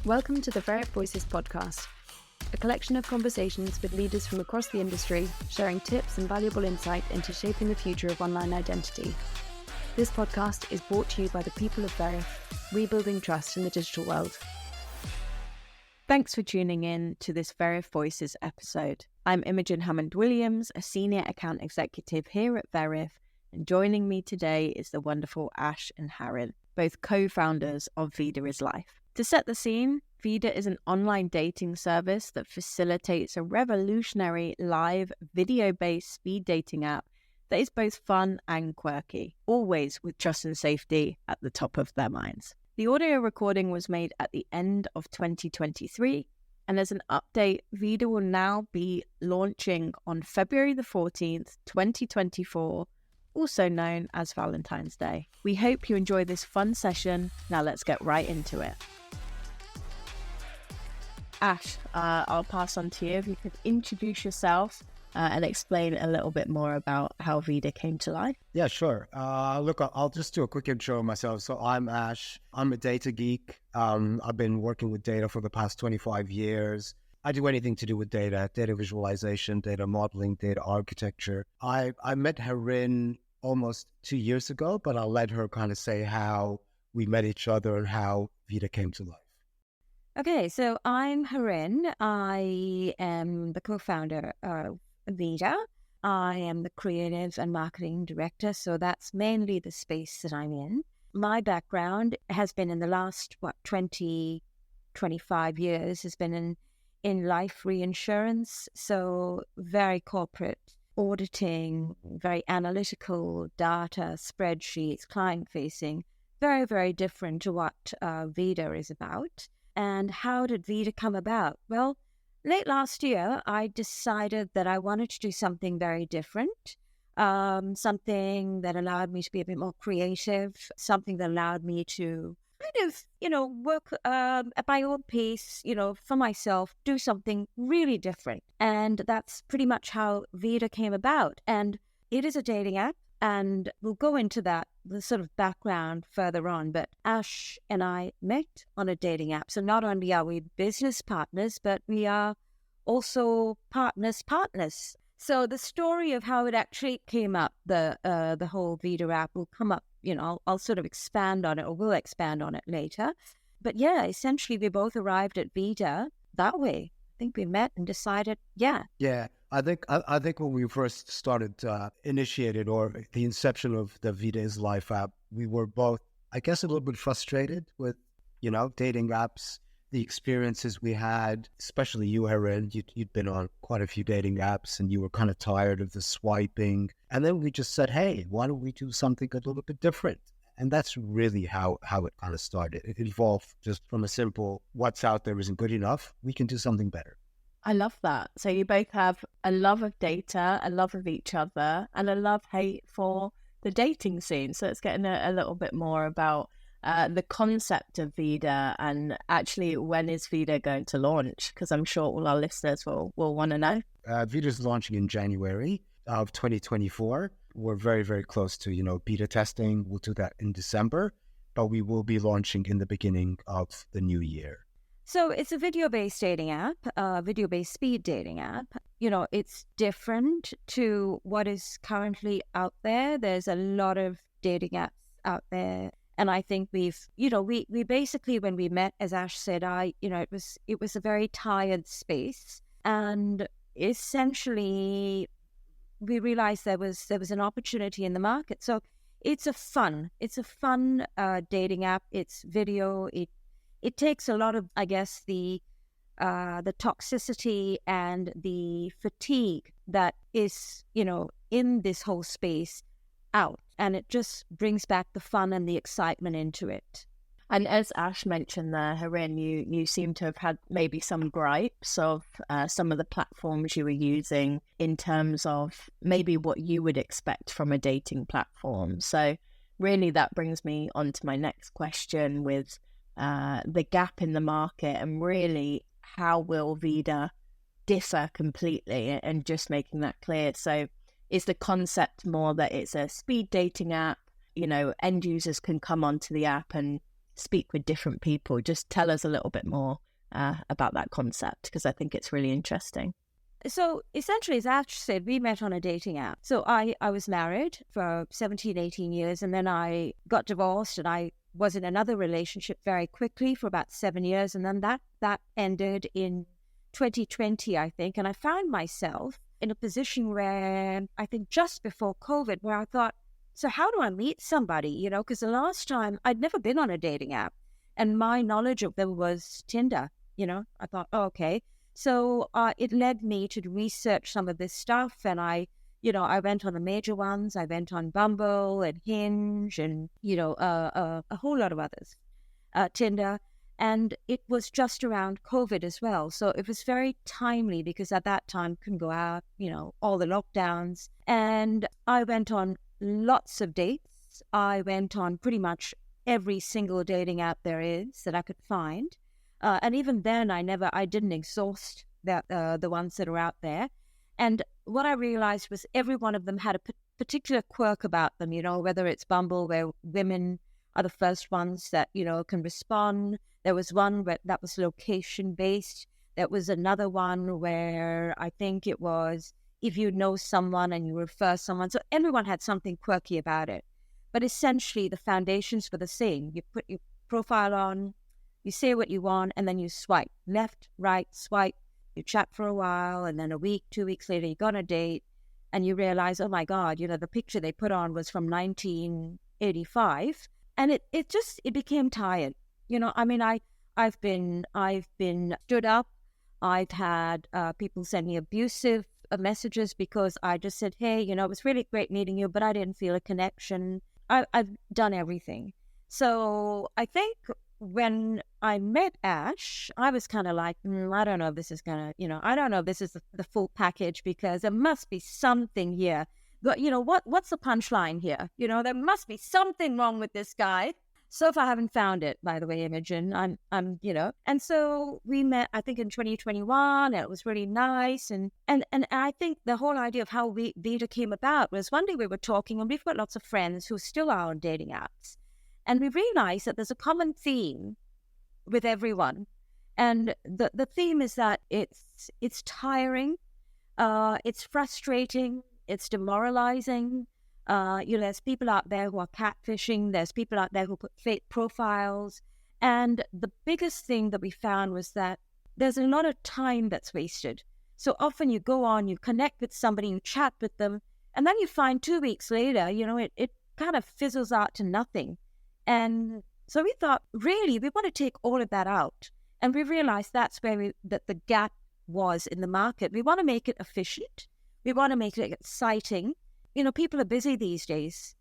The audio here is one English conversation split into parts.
Welcome to the Veriff Voices podcast, a collection of conversations with leaders from across the industry, sharing tips and valuable insight into shaping the future of online identity. This podcast is brought to you by the people of Veriff, rebuilding trust in the digital world. Thanks for tuning in to this Veriff Voices episode. I'm Imogen Hammond-Williams, a senior account executive here at Veriff, and joining me today is the wonderful Ash and Harin, both co-founders of Viida is Life. To set the scene, Viida is an online dating service that facilitates a revolutionary live video-based speed dating app that is both fun and quirky, always with trust and safety at the top of their minds. The audio recording was made at the end of 2023, and as an update, Viida will now be launching on February the 14th, 2024, also known as Valentine's Day. We hope you enjoy this fun session. Now let's get right into it. Ash, I'll pass on to you. If you could introduce yourself and explain a little bit more about how Viida came to life. Yeah, sure. Look, I'll just do a quick intro of myself. So I'm Ash. I'm a data geek. I've been working with data for the past 25 years. I do anything to do with data visualization, data modeling, data architecture. I met Harin almost 2 years ago, but I'll let her kind of say how we met each other and how Viida came to life. Okay, so I'm Harin. I am the co-founder of Viida. I am the creative and marketing director, so that's mainly the space that I'm in. My background has been in the last, 25 years, has been in life reinsurance, so very corporate auditing, very analytical data, spreadsheets, client-facing, very, very different to what Viida is about. And how did Viida come about? Well, late last year, I decided that I wanted to do something very different, something that allowed me to be a bit more creative, something that allowed me to kind of, work at my own pace, for myself, do something really different. And that's pretty much how Viida came about. And it is a dating app. And we'll go into the sort of background further on. But Ash and I met on a dating app. So not only are we business partners, but we are also partners. So the story of how it actually came up, the whole Viida app will come up, I'll sort of expand on it, or we'll expand on it later. But yeah, essentially we both arrived at Viida that way. I think we met and decided, yeah. Yeah, I think when we first started, initiated, or the inception of the Viida is Life app, we were both, I guess, a little bit frustrated with, dating apps, the experiences we had, especially you, Harin. You'd been on quite a few dating apps and you were kind of tired of the swiping. And then we just said, hey, why don't we do something a little bit different? And that's really how it kind of started. It evolved just from a simple, what's out there isn't good enough. We can do something better. I love that. So you both have a love of data, a love of each other, and a love-hate for the dating scene. So let's get a little bit more about the concept of Viida, and actually, when is Viida going to launch? Because I'm sure all our listeners will want to know. Viida is launching in January of 2024. We're very, very close to, beta testing. We'll do that in December, but we will be launching in the beginning of the new year. So it's a video-based dating app, video-based speed dating app. It's different to what is currently out there. There's a lot of dating apps out there. And I think we basically, when we met, as Ash said, it was a very tired space. And essentially, we realized there was an opportunity in the market. So it's a fun dating app. It's video. It takes a lot of, I guess, the toxicity and the fatigue that is, in this whole space out. And it just brings back the fun and the excitement into it. And as Ash mentioned there, Harin, you seem to have had maybe some gripes of some of the platforms you were using in terms of maybe what you would expect from a dating platform. So really that brings me on to my next question with the gap in the market, and really how will Viida differ completely, and just making that clear. So is the concept more that it's a speed dating app, end users can come onto the app and speak with different people. Just tell us a little bit more about that concept, because I think it's really interesting. So essentially, as Ash said, we met on a dating app. So I was married for 17, 18 years, and then I got divorced, and I was in another relationship very quickly for about 7 years. And then that ended in 2020, I think. And I found myself in a position where I think just before COVID, where I thought, so how do I meet somebody? Because the last time I'd never been on a dating app, and my knowledge of them was Tinder. I thought, oh, okay. So it led me to research some of this stuff, and I went on the major ones. I went on Bumble and Hinge and, a whole lot of others, Tinder. And it was just around COVID as well. So it was very timely because at that time, couldn't go out, all the lockdowns. And I went on lots of dates. I went on pretty much every single dating app there is that I could find. And even then, I didn't exhaust the ones that are out there. And what I realized was every one of them had a particular quirk about them, whether it's Bumble, where women are the first ones that, can respond. There was one that was location-based. There was another one where I think it was if you know someone and you refer someone. So everyone had something quirky about it. But essentially, the foundations were the same. You put your profile on, you say what you want, and then you swipe. Left, right, swipe. You chat for a while, and then a week, 2 weeks later, you go on a date, and you realize, oh my God, the picture they put on was from 1985. And it became tired. I've been stood up. I've had people send me abusive messages because I just said, hey, it was really great meeting you, but I didn't feel a connection. I've done everything. So I think when I met Ash, I was kind of like, I don't know if this is going to, I don't know if this is the full package, because there must be something here. But, what's the punchline here? There must be something wrong with this guy. So far, I haven't found it, by the way, Imogen. I'm, and so we met, I think, in 2021, and it was really nice. And I think the whole idea of how Viida came about was one day we were talking, and we've got lots of friends who still are on dating apps. And we realized that there's a common theme with everyone. And the theme is that it's tiring, it's frustrating, it's demoralizing. There's people out there who are catfishing. There's people out there who put fake profiles. And the biggest thing that we found was that there's a lot of time that's wasted. So often you go on, you connect with somebody, you chat with them, and then you find 2 weeks later, it kind of fizzles out to nothing. And so we thought, really, we want to take all of that out. And we realized that's where that the gap was in the market. We want to make it efficient. We want to make it exciting. People are busy these days.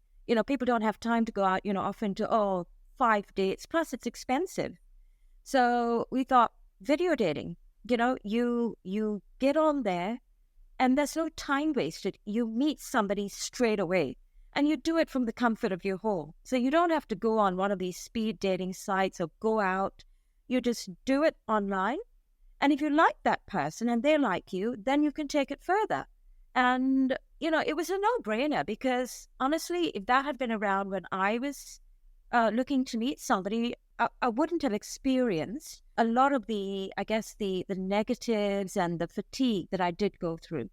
People don't have time to go out, often to 5 dates. Plus, it's expensive. So we thought video dating. You get on there, and there's no time wasted. You meet somebody straight away, and you do it from the comfort of your home. So you don't have to go on one of these speed dating sites or go out. You just do it online. And if you like that person and they like you, then you can take it further. And it was a no-brainer, because honestly, if that had been around when I was looking to meet somebody, I wouldn't have experienced a lot of the negatives and the fatigue that I did go through.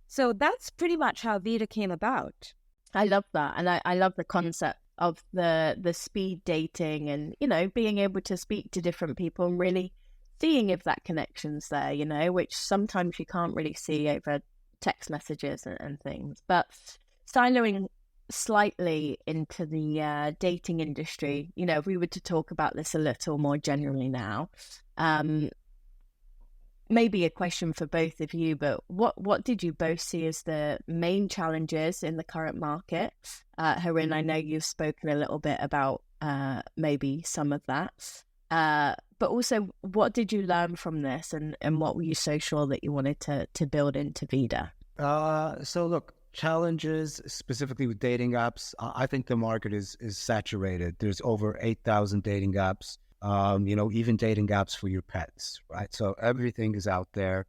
So that's pretty much how Viida came about. I love that. And I love the concept of the speed dating and, being able to speak to different people and really seeing if that connection's there, which sometimes you can't really see over text messages and things. But siloing slightly into the dating industry, if we were to talk about this a little more generally now, maybe a question for both of you, but what did you both see as the main challenges in the current market? Harin, I know you've spoken a little bit about maybe some of that, but also what did you learn from this, and what were you so sure that you wanted to build into Viida? So look, challenges specifically with dating apps, I think the market is saturated. There's over 8,000 dating apps, even dating apps for your pets, right? So everything is out there.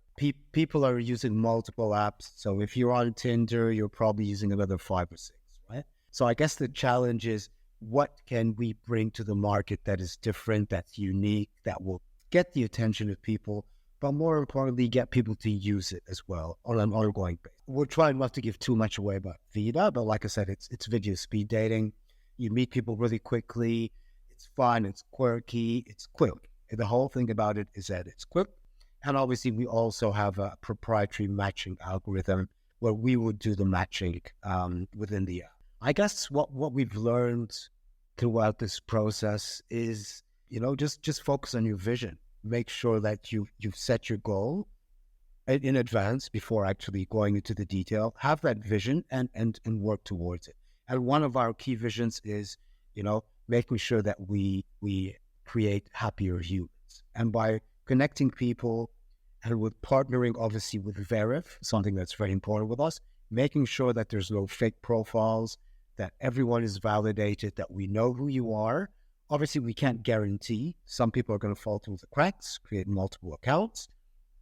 People are using multiple apps. So if you're on Tinder, you're probably using another 5 or 6, right? So I guess the challenge is what can we bring to the market that is different, that's unique, that will get the attention of people, but more importantly, get people to use it as well on an ongoing basis. We're trying not to give too much away about Viida, but like I said, it's video speed dating. You meet people really quickly. It's fun. It's quirky. It's quick. The whole thing about it is that it's quick. And obviously, we also have a proprietary matching algorithm where we would do the matching within the app. I guess what we've learned throughout this process is, just focus on your vision. Make sure that you've set your goal in advance before actually going into the detail. Have that vision and work towards it. And one of our key visions is, making sure that we create happier humans. And by connecting people and with partnering, obviously, with Veriff, something that's very important with us, making sure that there's no fake profiles, that everyone is validated, that we know who you are. Obviously, we can't guarantee. Some people are going to fall through the cracks, create multiple accounts,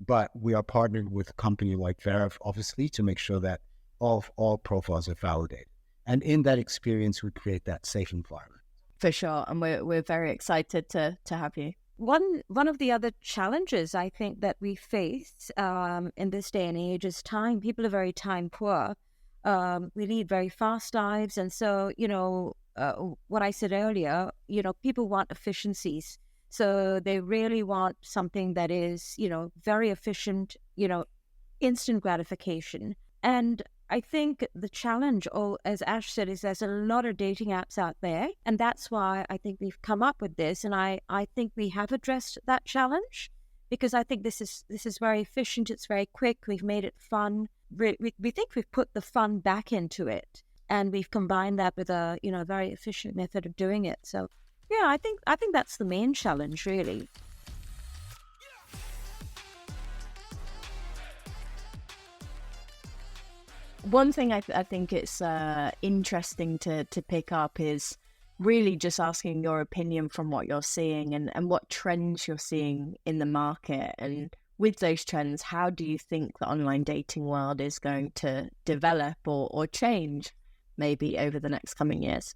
but we are partnered with a company like Veriff, obviously, to make sure that all profiles are validated. And in that experience, we create that safe environment. For sure. And we're very excited to have you. One of the other challenges I think that we face in this day and age is time. People are very time poor. We lead very fast lives. And so, what I said earlier, people want efficiencies. So they really want something that is, very efficient, instant gratification. And I think the challenge, as Ash said, is there's a lot of dating apps out there. And that's why I think we've come up with this. And I think we have addressed that challenge because I think this is very efficient. It's very quick. We've made it fun. We think we've put the fun back into it. And we've combined that with a very efficient method of doing it. So, yeah, I think that's the main challenge, really. One thing I think it's interesting to pick up is really just asking your opinion from what you're seeing and what trends you're seeing in the market. And with those trends, how do you think the online dating world is going to develop or change maybe over the next coming years?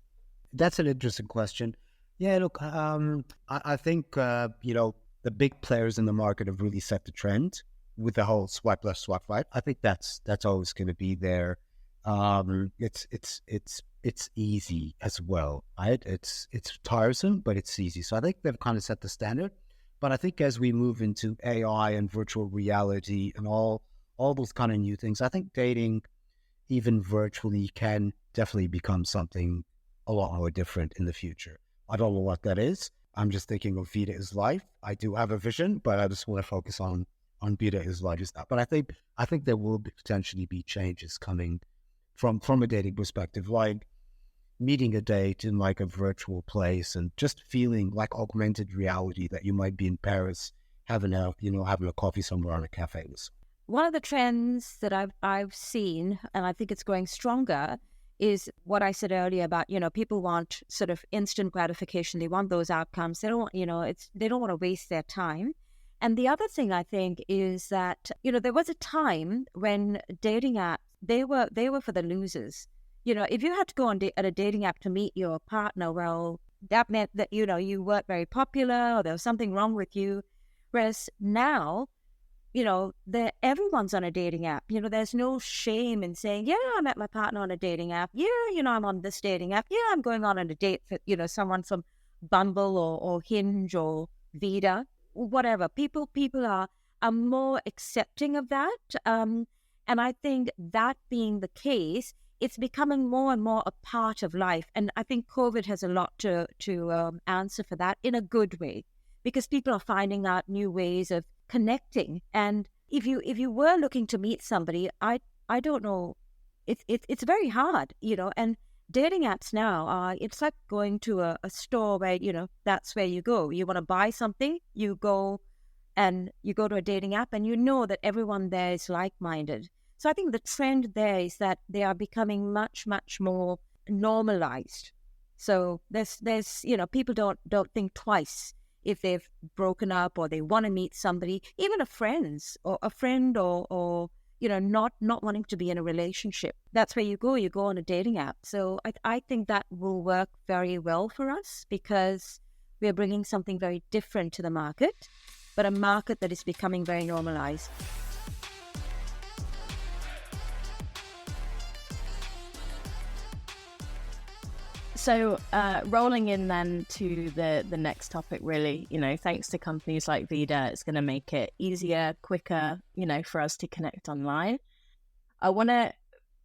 That's an interesting question. Yeah, look, I think, the big players in the market have really set the trend with the whole swipe left, swipe right. I think that's always going to be there. It's easy as well, right? It's tiresome, but it's easy. So I think they've kind of set the standard. But I think as we move into AI and virtual reality and all those kind of new things, I think dating, even virtually, can definitely become something a lot more different in the future. I don't know what that is. I'm just thinking of Viida is life. I do have a vision, but I just want to focus on Viida is life is that. But I think there will potentially be changes coming from a dating perspective, like meeting a date in like a virtual place and just feeling like augmented reality that you might be in Paris having a coffee somewhere on a cafe. One of the trends that I've seen, and I think it's growing stronger, is what I said earlier about, people want sort of instant gratification. They want those outcomes. They don't want, they don't want to waste their time. And the other thing I think is that, there was a time when dating apps, they were for the losers. If you had to go on at a dating app to meet your partner, well, that meant that, you weren't very popular or there was something wrong with you. Whereas now, everyone's on a dating app. There's no shame in saying, yeah, I met my partner on a dating app. Yeah, I'm on this dating app. Yeah, I'm going on a date for, someone from Bumble or Hinge or Viida, whatever. People are more accepting of that. And I think that being the case, it's becoming more and more a part of life. And I think COVID has a lot to answer for that in a good way, because people are finding out new ways of connecting. And if you were looking to meet somebody, I don't know, it's very hard, and dating apps now are, it's like going to a store where, that's where you go. You want to buy something, you go to a dating app and that everyone there is like-minded. So I think the trend there is that they are becoming much, much more normalized. So there's people don't think twice if they've broken up or they want to meet somebody, even a friend or not wanting to be in a relationship. That's where you go on a dating app. So I think that will work very well for us because we're bringing something very different to the market, but a market that is becoming very normalized. So rolling in then to the next topic, really, thanks to companies like Viida, it's going to make it easier, quicker, for us to connect online. I want to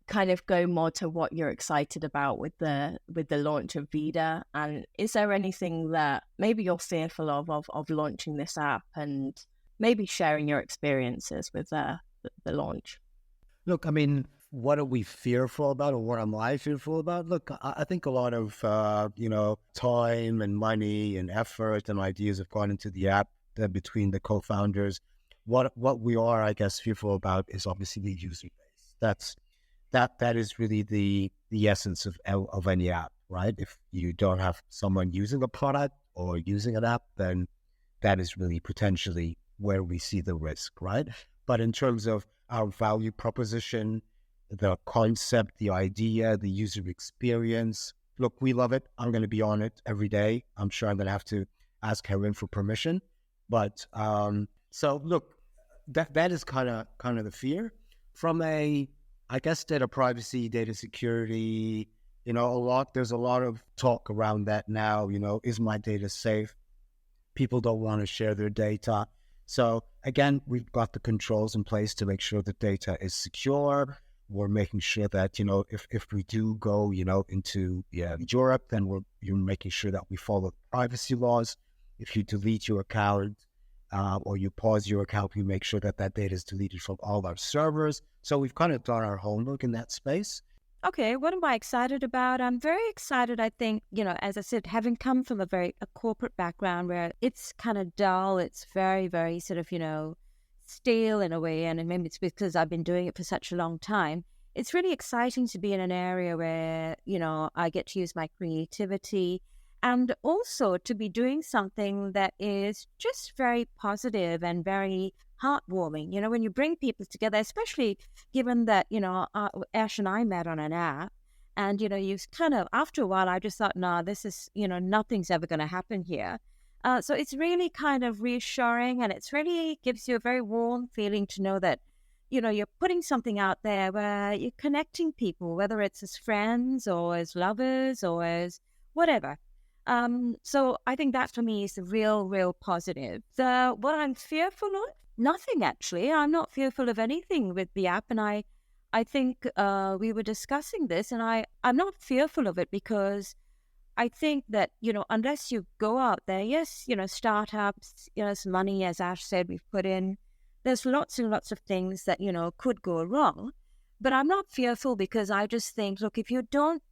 kind of go more to what you're excited about with the launch of Viida. And is there anything that maybe you're fearful of launching this app, and maybe sharing your experiences with the launch? Look, I mean, what are we fearful about, or what am I fearful about? Look, I think a lot of, time and money and effort and ideas have gone into the app between the co-founders. What we are, I guess, fearful about is obviously the user base. That is really the essence of any app, right? If you don't have someone using a product or using an app, then that is really potentially where we see the risk, right? But in terms of our value proposition, the concept, the idea, the user experience, look, we love it. I'm going to be on it every day. I'm sure I'm going to have to ask Harin for permission. But so look, that is kind of the fear from I guess, data privacy, data security. There's a lot of talk around that now. Is my data safe? People don't want to share their data. So again, we've got the controls in place to make sure the data is secure. We're making sure that, if we do go, into Europe, then you're making sure that we follow privacy laws. If you delete your account or you pause your account, we make sure that data is deleted from all our servers. So we've kind of done our homework in that space. Okay, what am I excited about? I'm very excited, I think, as I said, having come from a corporate background where it's kind of dull, it's very, very sort of, stale in a way, and maybe it's because I've been doing it for such a long time. It's really exciting to be in an area where, I get to use my creativity and also to be doing something that is just very positive and very heartwarming. When you bring people together, especially given that, Ash and I met on an app, and, you kind of, after a while, I just thought, nah, this is, nothing's ever going to happen here. So it's really kind of reassuring, and it's really gives you a very warm feeling to know that, you're putting something out there where you're connecting people, whether it's as friends or as lovers or as whatever. So I think that for me is the real positive. What I'm fearful of? Nothing, actually. I'm not fearful of anything with the app. And I think we were discussing this, and I'm not fearful of it because I think that, unless you go out there, yes, startups, some money, as Ash said, we've put in, there's lots and lots of things that, could go wrong. But I'm not fearful because I just think, look, if you don't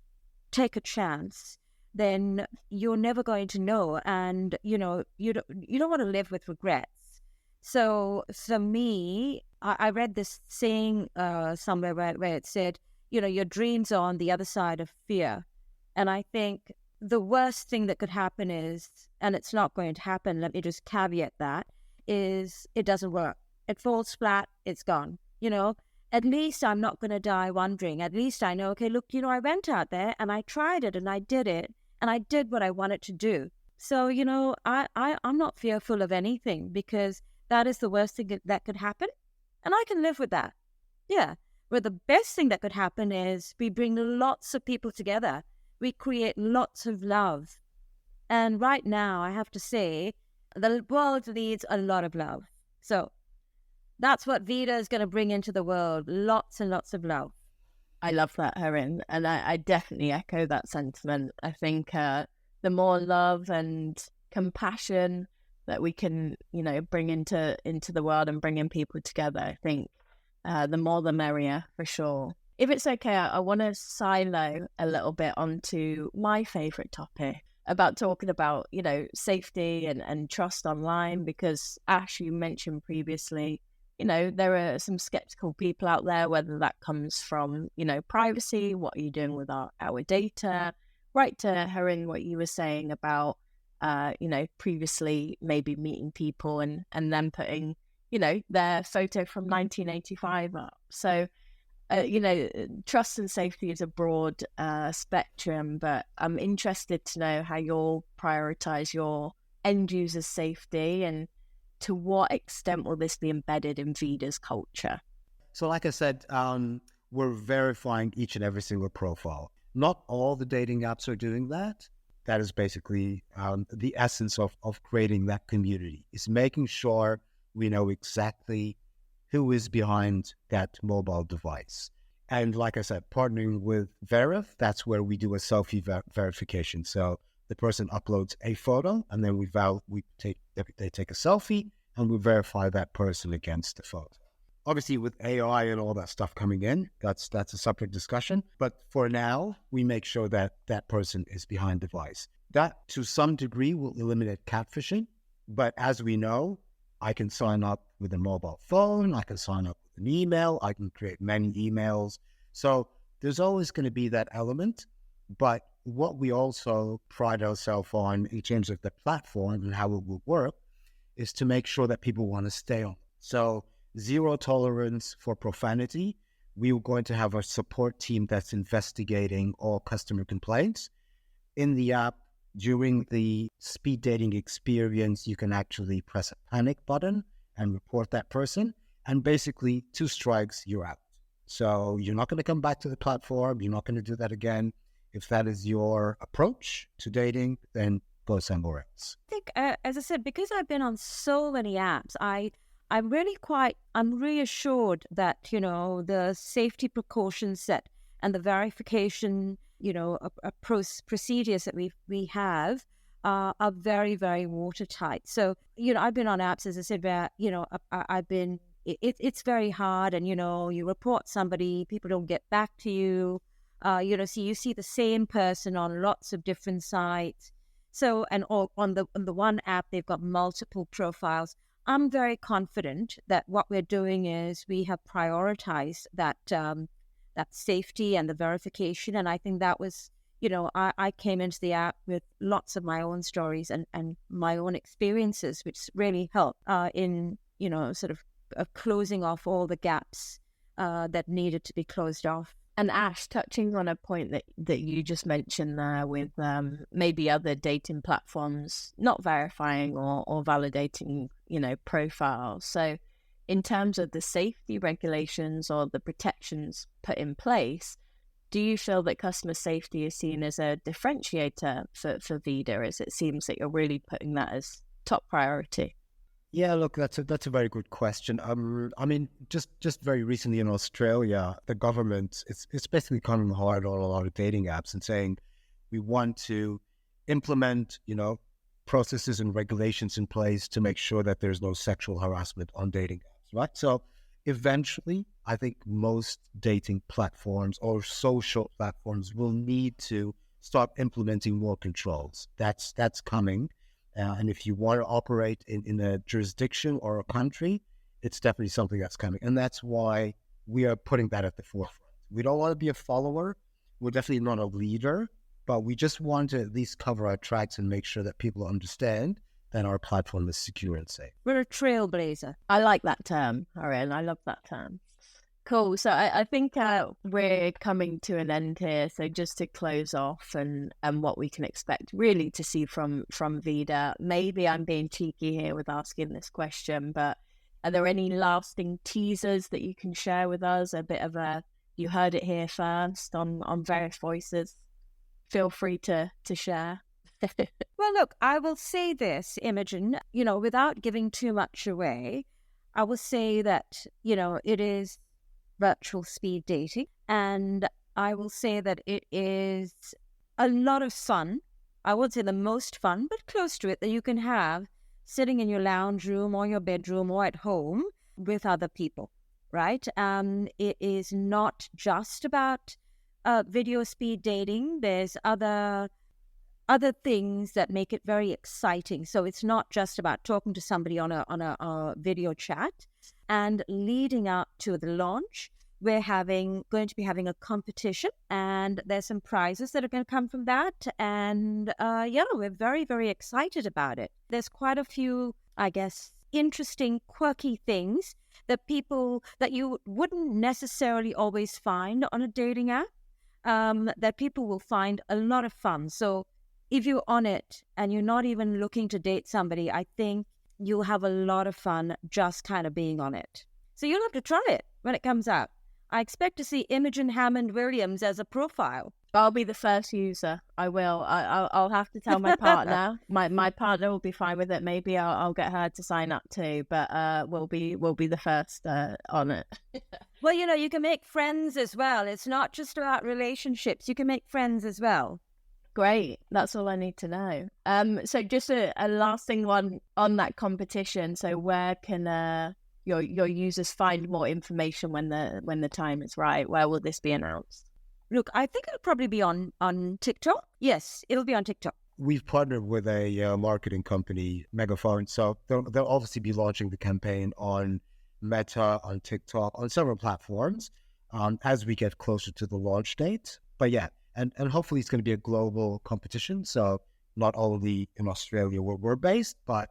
take a chance, then you're never going to know. And, you don't want to live with regrets. So for me, I read this saying somewhere where it said, your dreams are on the other side of fear. And I think the worst thing that could happen is, and it's not going to happen, let me just caveat that, is it doesn't work. It falls flat, it's gone. At least I'm not going to die wondering. At least I know, okay, look, I went out there and I tried it and I did it and I did what I wanted to do. So, I'm not fearful of anything because that is the worst thing that could happen. And I can live with that. Yeah. But the best thing that could happen is we bring lots of people together. We create lots of love. And right now, I have to say, the world needs a lot of love. So that's what Viida is going to bring into the world. Lots and lots of love. I love that, Harin. And I definitely echo that sentiment. I think the more love and compassion that we can, bring into the world and bringing people together, I think the more the merrier, for sure. If it's okay, I want to silo a little bit onto my favorite topic about talking about, safety and trust online, because Ash, you mentioned previously, there are some skeptical people out there, whether that comes from, privacy, what are you doing with our data, right to Harin, what you were saying about, previously maybe meeting people and then putting, their photo from 1985 up. So, trust and safety is a broad spectrum, but I'm interested to know how you'll prioritize your end user safety, and to what extent will this be embedded in Viida's culture? So like I said, we're verifying each and every single profile. Not all the dating apps are doing that. That is basically the essence of creating that community, is making sure we know exactly who is behind that mobile device. And like I said, partnering with Veriff, that's where we do a selfie verification. So the person uploads a photo, and then they take a selfie, and we verify that person against the photo. Obviously, with AI and all that stuff coming in, that's a separate discussion. But for now, we make sure that that person is behind the device. That, to some degree, will eliminate catfishing. But as we know, I can sign up with a mobile phone, I can sign up with an email, I can create many emails. So there's always going to be that element. But what we also pride ourselves on in terms of the platform and how it will work is to make sure that people want to stay on. So zero tolerance for profanity. We are going to have a support team that's investigating all customer complaints. In the app, during the speed dating experience, you can actually press a panic button and report that person. And basically, 2 strikes, you're out. So you're not going to come back to the platform. You're not going to do that again. If that is your approach to dating, then go somewhere else. I think, as I said, because I've been on so many apps, I'm reassured that, the safety precautions set and the verification, procedures that we have are very, very watertight. So, I've been on apps, as I said, where, it's very hard, and, you report somebody, people don't get back to you, so you see the same person on lots of different sites. So, and on the one app, they've got multiple profiles. I'm very confident that what we're doing is we have prioritized that safety and the verification. And I think that was, I came into the app with lots of my own stories and my own experiences, which really helped in, sort of closing off all the gaps that needed to be closed off. And Ash, touching on a point that you just mentioned there with maybe other dating platforms not verifying or validating, profiles. So in terms of the safety regulations or the protections put in place, do you feel that customer safety is seen as a differentiator for Viida, as it seems that you're really putting that as top priority? Yeah, look, that's a very good question. I mean, just very recently in Australia, the government it's basically coming hard on a lot of dating apps and saying we want to implement, processes and regulations in place to make sure that there's no sexual harassment on dating apps, right? So eventually, I think most dating platforms or social platforms will need to start implementing more controls. That's coming. And if you want to operate in a jurisdiction or a country, it's definitely something that's coming. And that's why we are putting that at the forefront. We don't want to be a follower. We're definitely not a leader, but we just want to at least cover our tracks and make sure that people understand that our platform is secure and safe. We're a trailblazer. I like that term, Harin. I love that term. Cool. So I think we're coming to an end here. So just to close off and what we can expect really to see from Viida. Maybe I'm being cheeky here with asking this question, but are there any lasting teasers that you can share with us? A bit of you heard it here first on Veriff Voices. Feel free to share. Well, look, I will say this, Imogen, without giving too much away, I will say that, it is virtual speed dating, and I will say that it is a lot of fun. I would say the most fun, but close to it, that you can have sitting in your lounge room or your bedroom or at home with other people, right? It is not just about video speed dating. There's other things that make it very exciting. So it's not just about talking to somebody on a video chat. And leading up to the launch, we're going to be having a competition, and there's some prizes that are going to come from that. And we're very, very excited about it. There's quite a few, I guess, interesting, quirky things that you wouldn't necessarily always find on a dating app, that people will find a lot of fun. So if you're on it and you're not even looking to date somebody, I think you'll have a lot of fun just kind of being on it. So you'll have to try it when it comes out. I expect to see Imogen Hammond-Williams as a profile. I'll be the first user. I will. I'll have to tell my partner. My partner will be fine with it. Maybe I'll get her to sign up too. But we'll be the first on it. Well, you can make friends as well. It's not just about relationships. You can make friends as well. Great. That's all I need to know. So just a lasting one on that competition. So where can your users find more information when the time is right? Where will this be announced? Look, I think it'll probably be on TikTok. Yes, it'll be on TikTok. We've partnered with a marketing company, Megaphone, so they'll obviously be launching the campaign on Meta, on TikTok, on several platforms as we get closer to the launch date. But yeah, and hopefully it's going to be a global competition, so not only in Australia where we're based, but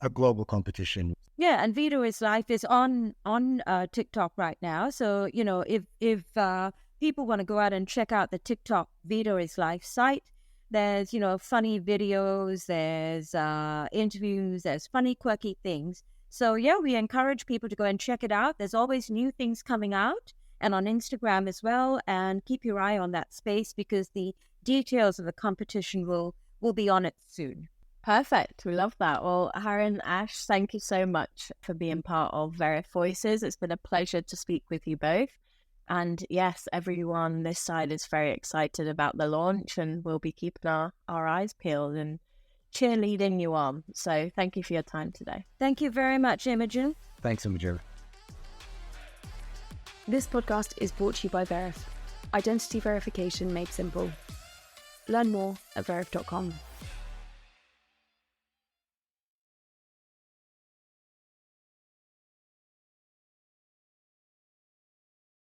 a global competition. Yeah, and Viida is Life is on TikTok right now. So, if people want to go out and check out the TikTok Viida is Life site, there's, funny videos, there's interviews, there's funny, quirky things. So, yeah, we encourage people to go and check it out. There's always new things coming out, and on Instagram as well. And keep your eye on that space because the details of the competition will be on it soon. Perfect. We love that. Well, Harin, Ash, thank you so much for being part of Veriff Voices. It's been a pleasure to speak with you both. And yes, everyone this side is very excited about the launch, and we'll be keeping our eyes peeled and cheerleading you on. So thank you for your time today. Thank you very much, Imogen. Thanks, Imogen. This podcast is brought to you by Veriff. Identity verification made simple. Learn more at veriff.com.